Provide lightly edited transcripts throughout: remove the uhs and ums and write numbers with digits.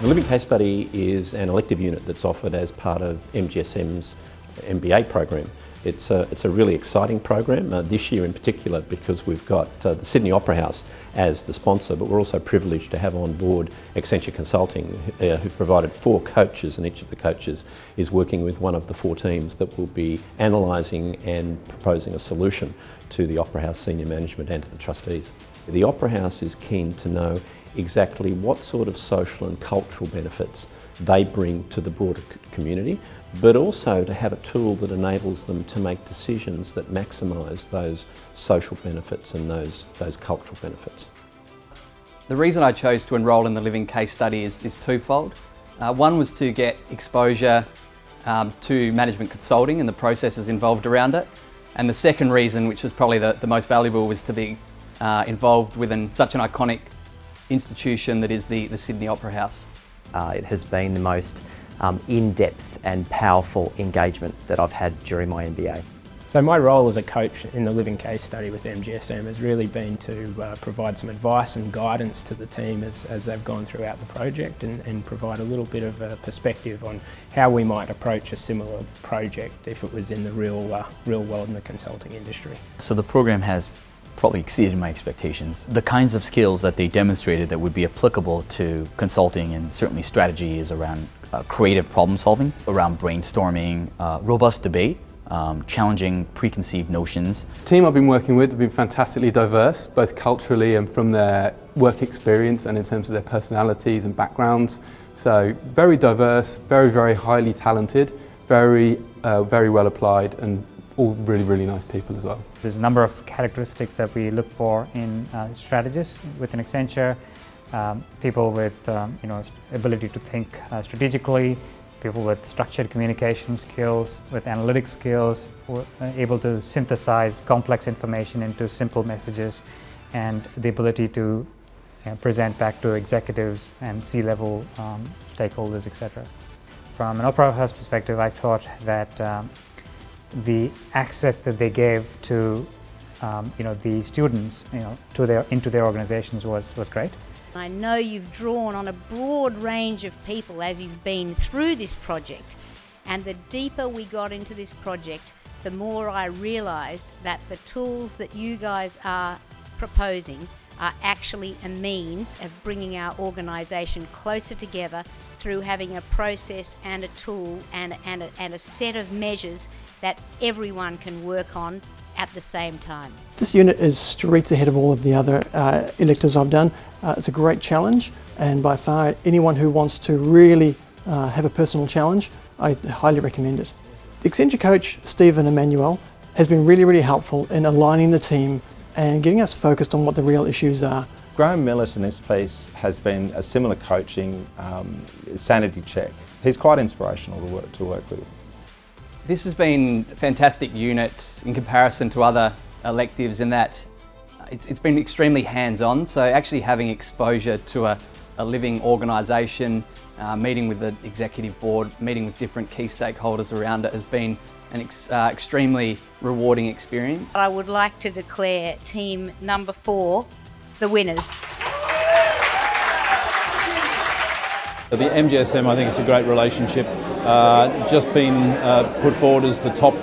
The Living Case Study is an elective unit that's offered as part of MGSM's MBA program. It's a really exciting program this year in particular because we've got the Sydney Opera House as the sponsor, but we're also privileged to have on board Accenture Consulting, who've provided 4 coaches, and each of the coaches is working with one of the 4 teams that will be analysing and proposing a solution to the Opera House senior management and to the trustees. The Opera House is keen to know exactly what sort of social and cultural benefits they bring to the broader community, but also to have a tool that enables them to make decisions that maximise those social benefits and those cultural benefits. The reason I chose to enrol in the Living Case Study is twofold. One was to get exposure to management consulting and the processes involved around it. And the second reason, which was probably the most valuable, was to be involved within such an iconic institution that is the Sydney Opera House. It has been the most in-depth and powerful engagement that I've had during my MBA. So my role as a coach in the Living Case Study with MGSM has really been to provide some advice and guidance to the team as they've gone throughout the project and provide a little bit of a perspective on how we might approach a similar project if it was in the real world in the consulting industry. So the program has probably exceeded my expectations. The kinds of skills that they demonstrated that would be applicable to consulting and certainly strategy is around creative problem solving, around brainstorming, robust debate, challenging preconceived notions. The team I've been working with have been fantastically diverse, both culturally and from their work experience and in terms of their personalities and backgrounds. So very diverse, very highly talented, very well applied, and all really nice people as well. There's a number of characteristics that we look for in strategists within Accenture. People with ability to think strategically, people with structured communication skills, with analytic skills, able to synthesize complex information into simple messages, and the ability to present back to executives and C-level stakeholders, etc. From an Opera House perspective, I thought that the access that they gave to the students into their organizations was great. I know you've drawn on a broad range of people as you've been through this project, and the deeper we got into this project, the more I realised that the tools that you guys are proposing are actually a means of bringing our organisation closer together through having a process and a tool and a set of measures that everyone can work on at the same time. This unit is streets ahead of all of the other electives I've done. It's a great challenge, and by far anyone who wants to really have a personal challenge, I highly recommend it. The Accenture coach, Stephen Emmanuel, has been really helpful in aligning the team and getting us focused on what the real issues are. Graham Millis in this piece has been a similar coaching sanity check. He's quite inspirational to work with. This has been a fantastic unit in comparison to other electives in that it's been extremely hands-on, so actually having exposure to a living organisation, meeting with the executive board, meeting with different key stakeholders around it has been an extremely rewarding experience. I would like to declare team number 4 the winners. The MGSM, I think it's a great relationship. Just been put forward as the top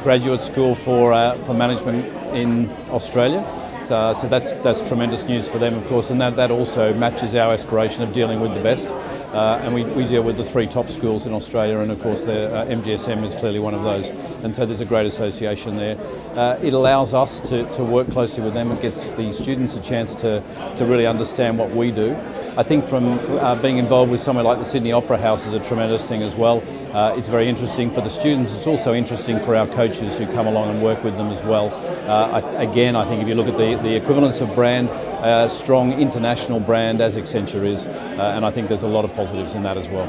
graduate school for management in Australia. So that's tremendous news for them, of course, and that also matches our aspiration of dealing with the best. And we deal with the 3 top schools in Australia, and of course the MGSM is clearly one of those. And so there's a great association there. It allows us to work closely with them. It gets the students a chance to really understand what we do. I think from being involved with somewhere like the Sydney Opera House is a tremendous thing as well. It's very interesting for the students. It's also interesting for our coaches who come along and work with them as well. Again, I think if you look at the equivalence of brand, a strong international brand as Accenture is, and I think there's a lot of positives in that as well.